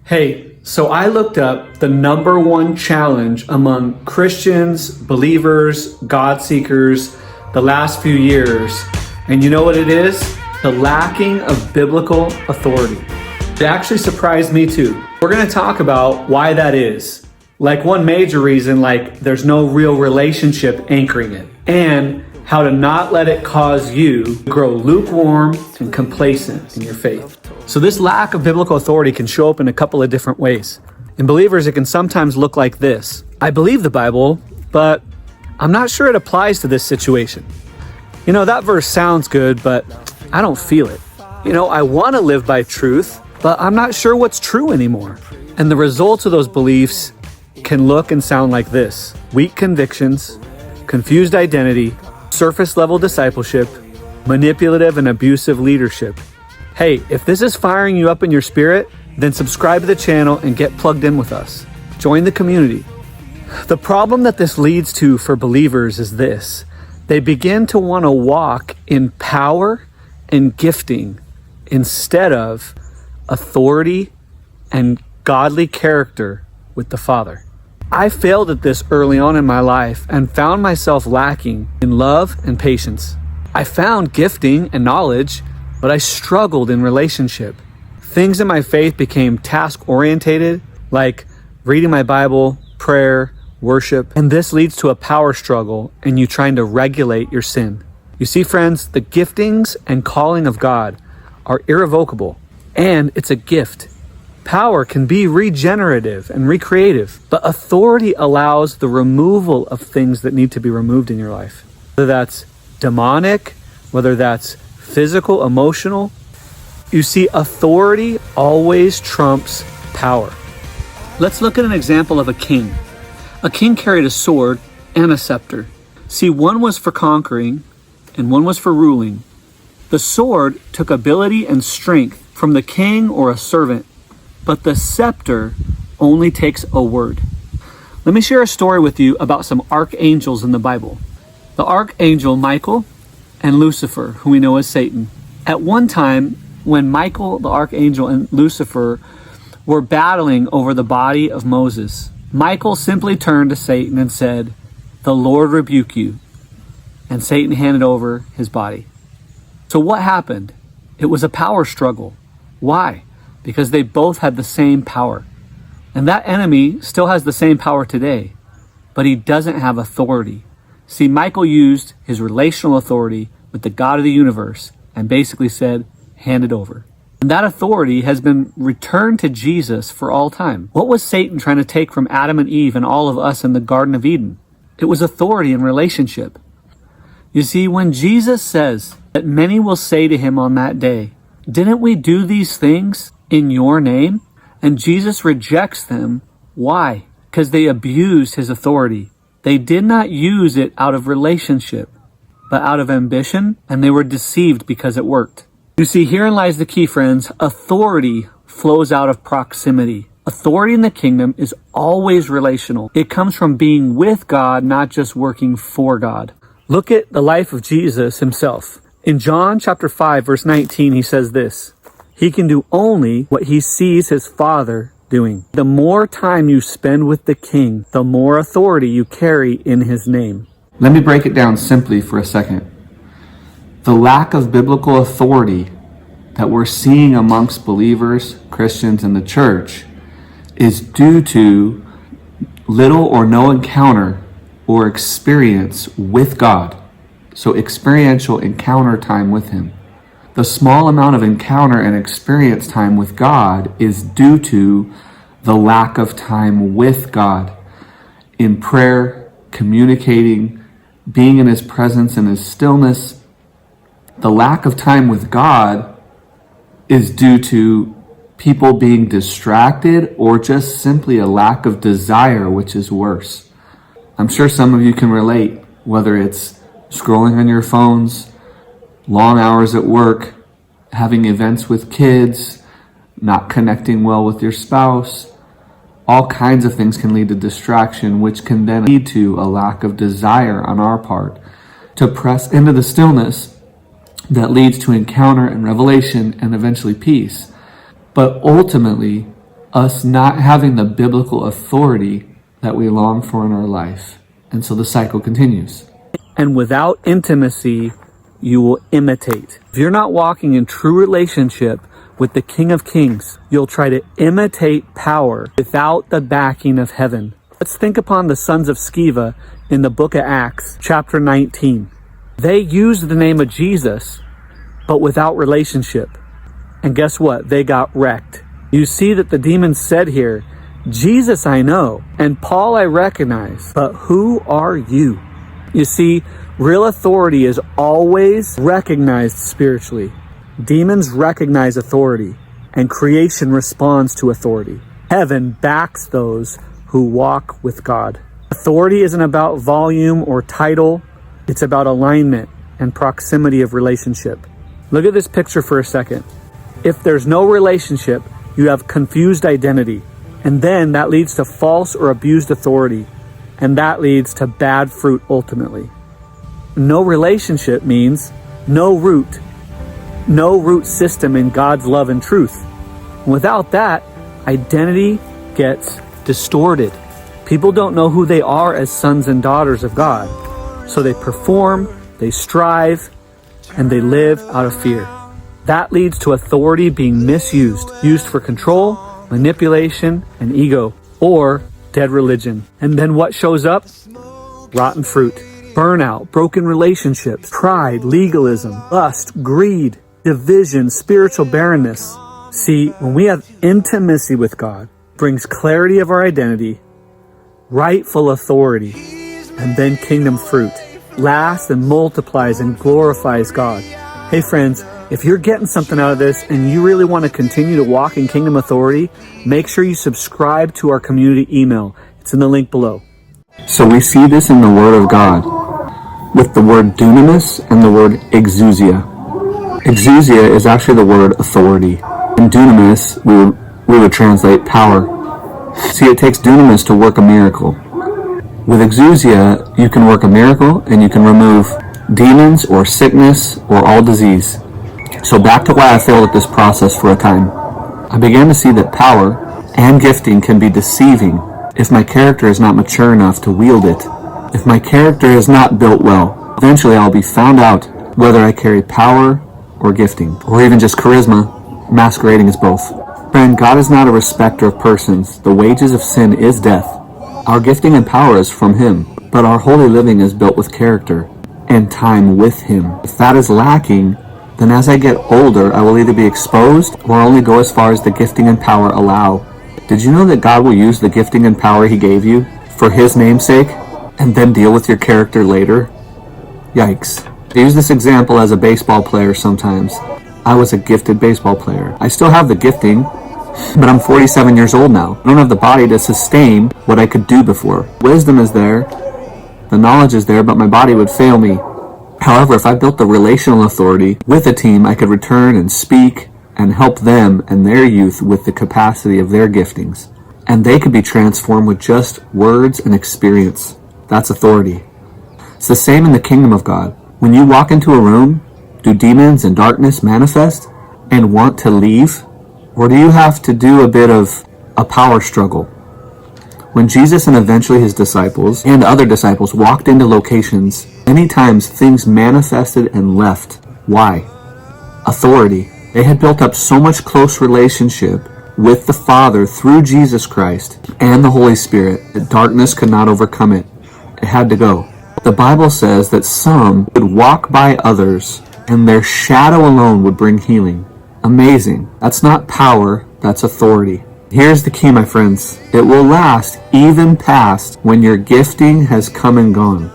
Hey, so I looked up the number one challenge among Christians, believers, God seekers the last few years. And you know what it is? The lacking of biblical authority. It actually surprised me too. We're going to talk about why that is. Like one major reason, like there's no real relationship anchoring it. And how to not let it cause you to grow lukewarm and complacent in your faith. So this lack of biblical authority can show up in a couple of different ways. In believers, it can sometimes look like this. I believe the Bible, but I'm not sure it applies to this situation. You know, that verse sounds good, but I don't feel it. You know, I want to live by truth, but I'm not sure what's true anymore. And the results of those beliefs can look and sound like this: weak convictions, confused identity, surface level discipleship, manipulative and abusive leadership. Hey, if this is firing you up in your spirit, then subscribe to the channel and get plugged in with us. Join the community. The problem that this leads to for believers is this: they begin to want to walk in power and gifting instead of authority and godly character with the Father. I failed at this early on in my life and found myself lacking in love and patience. I found gifting and knowledge, but I struggled in relationship. Things in my faith became task-orientated, like reading my Bible, prayer, worship, and this leads to a power struggle and you trying to regulate your sin. You see, friends, the giftings and calling of God are irrevocable, and it's a gift. Power can be regenerative and recreative, but authority allows the removal of things that need to be removed in your life. Whether that's demonic, whether that's physical, emotional. You see, authority always trumps power. Let's look at an example of a king. A king carried a sword and a scepter. See, one was for conquering and one was for ruling. The sword took ability and strength from the king or a servant, but the scepter only takes a word. Let me share a story with you about some archangels in the Bible. The archangel Michael and Lucifer, who we know as Satan. At one time, when Michael, the archangel, and Lucifer were battling over the body of Moses, Michael simply turned to Satan and said, "The Lord rebuke you." And Satan handed over his body. So what happened? It was a power struggle. Why? Because they both had the same power. And that enemy still has the same power today, but he doesn't have authority. See, Michael used his relational authority with the God of the universe and basically said, hand it over. And that authority has been returned to Jesus for all time. What was Satan trying to take from Adam and Eve and all of us in the Garden of Eden? It was authority and relationship. You see, when Jesus says that many will say to him on that day, "Didn't we do these things in your name?" And Jesus rejects them. Why? Because they abused his authority. They did not use it out of relationship, but out of ambition, and they were deceived because it worked. You see, herein lies the key, friends. Authority flows out of proximity. Authority in the kingdom is always relational. It comes from being with God, not just working for God. Look at the life of Jesus himself. In John chapter 5, verse 19, he says this: he can do only what he sees his Father doing. The more time you spend with the King, the more authority you carry in his name. Let me break it down simply for a second. The lack of biblical authority that we're seeing amongst believers, Christians, in the church is due to little or no encounter or experience with God. So experiential encounter time with him. The small amount of encounter and experience time with God is due to the lack of time with God in prayer, communicating, being in his presence and his stillness. The lack of time with God is due to people being distracted or just simply a lack of desire, which is worse. I'm sure some of you can relate, whether it's scrolling on your phones, long hours at work, having events with kids, not connecting well with your spouse. All kinds of things can lead to distraction, which can then lead to a lack of desire on our part to press into the stillness that leads to encounter and revelation and eventually peace. But ultimately, us not having the biblical authority that we long for in our life. And so the cycle continues. And without intimacy, you will imitate. If you're not walking in true relationship with the King of Kings, you'll try to imitate power without the backing of heaven. Let's think upon the sons of Sceva in the book of Acts, chapter 19. They used the name of Jesus, but without relationship. And guess what? They got wrecked. You see that the demons said here, Jesus I know, and Paul I recognize, but who are you? You see, real authority is always recognized spiritually. Demons recognize authority, and creation responds to authority. Heaven backs those who walk with God. Authority isn't about volume or title. It's about alignment and proximity of relationship. Look at this picture for a second. If there's no relationship, you have confused identity. And then that leads to false or abused authority. And that leads to bad fruit ultimately. No relationship means no root system in God's love and truth. Without that, identity gets distorted. People don't know who they are as sons and daughters of God. So they perform, they strive, and they live out of fear. That leads to authority being misused, used for control, manipulation, and ego, or dead religion. And then what shows up? Rotten fruit, burnout, broken relationships, pride, legalism, lust, greed, division, spiritual barrenness. See, when we have intimacy with God, it brings clarity of our identity, rightful authority, and then kingdom fruit, lasts and multiplies and glorifies God. Hey friends, if you're getting something out of this and you really want to continue to walk in kingdom authority, make sure you subscribe to our community email. It's in the link below. So we see this in the Word of God with the word dunamis and the word exousia. Exousia is actually the word authority. And dunamis, we would translate power. See, it takes dunamis to work a miracle. With exousia, you can work a miracle and you can remove demons or sickness or all disease. So back to why I failed at this process for a time. I began to see that power and gifting can be deceiving if my character is not mature enough to wield it. If my character is not built well, eventually I'll be found out whether I carry power or gifting, or even just charisma, masquerading as both. Friend, God is not a respecter of persons. The wages of sin is death. Our gifting and power is from Him, but our holy living is built with character and time with Him. If that is lacking, then as I get older, I will either be exposed or only go as far as the gifting and power allow. Did you know that God will use the gifting and power He gave you for His name's sake and then deal with your character later? Yikes. I use this example as a baseball player sometimes. I was a gifted baseball player. I still have the gifting, but I'm 47 years old now. I don't have the body to sustain what I could do before. Wisdom is there, the knowledge is there, but my body would fail me. However, if I built the relational authority with a team, I could return and speak and help them and their youth with the capacity of their giftings. And they could be transformed with just words and experience. That's authority. It's the same in the kingdom of God. When you walk into a room, do demons and darkness manifest and want to leave? Or do you have to do a bit of a power struggle? When Jesus and eventually His disciples and other disciples walked into locations, many times things manifested and left. Why? Authority. They had built up so much close relationship with the Father through Jesus Christ and the Holy Spirit that darkness could not overcome it. It had to go. The Bible says that some would walk by others and their shadow alone would bring healing. Amazing. That's not power, that's authority. Here's the key, my friends. It will last even past when your gifting has come and gone,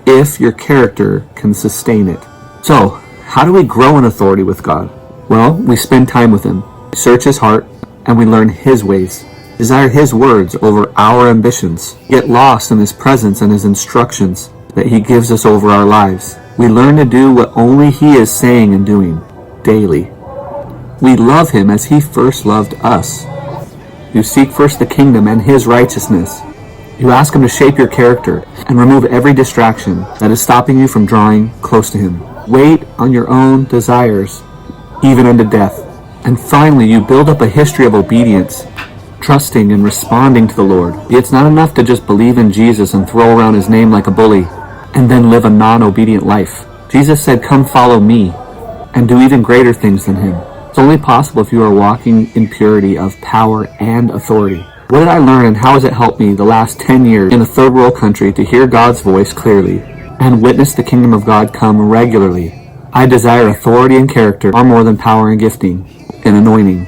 if your character can sustain it. So, how do we grow in authority with God? Well, we spend time with Him, we search His heart, and we learn His ways. Desire His words over our ambitions. Get lost in His presence and His instructions that He gives us over our lives. We learn to do what only He is saying and doing daily. We love Him as He first loved us. You seek first the kingdom and His righteousness. You ask Him to shape your character and remove every distraction that is stopping you from drawing close to Him. Wait on your own desires, even unto death. And finally, you build up a history of obedience, trusting and responding to the Lord. It's not enough to just believe in Jesus and throw around his name like a bully and then live a non-obedient life. Jesus said, "Come follow me," and do even greater things than him. It's only possible if you are walking in purity of power and authority. What did I learn and how has it helped me the last 10 years in a third world country to hear God's voice clearly and witness the kingdom of God come regularly? I desire authority and character far more than power and gifting and anointing,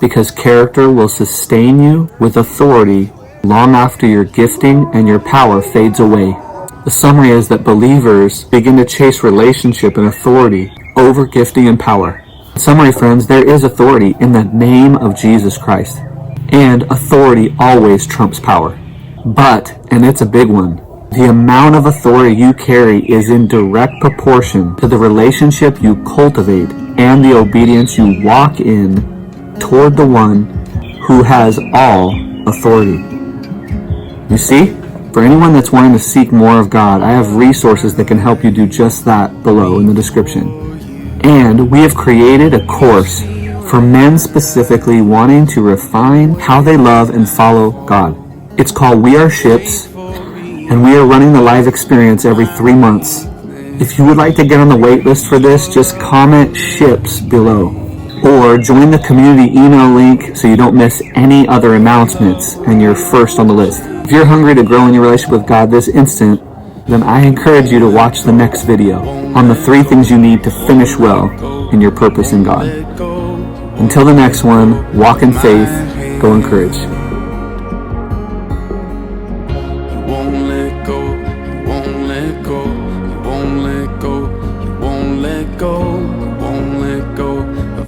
because character will sustain you with authority long after your gifting and your power fades away. The summary is that believers begin to chase relationship and authority over gifting and power. In summary, friends, there is authority in the name of Jesus Christ, and authority always trumps power. But, and it's a big one, the amount of authority you carry is in direct proportion to the relationship you cultivate and the obedience you walk in toward the one who has all authority. You see, for anyone that's wanting to seek more of God, I have resources that can help you do just that below in the description. And we have created a course for men specifically wanting to refine how they love and follow God. It's called We Are Ships, and we are running the live experience every 3 months. If you would like to get on the wait list for this, just comment SHIPS below. Or join the community email link so you don't miss any other announcements and you're first on the list. If you're hungry to grow in your relationship with God this instant, then I encourage you to watch the next video on the 3 things you need to finish well in your purpose in God. Until the next one, walk in faith, go in courage.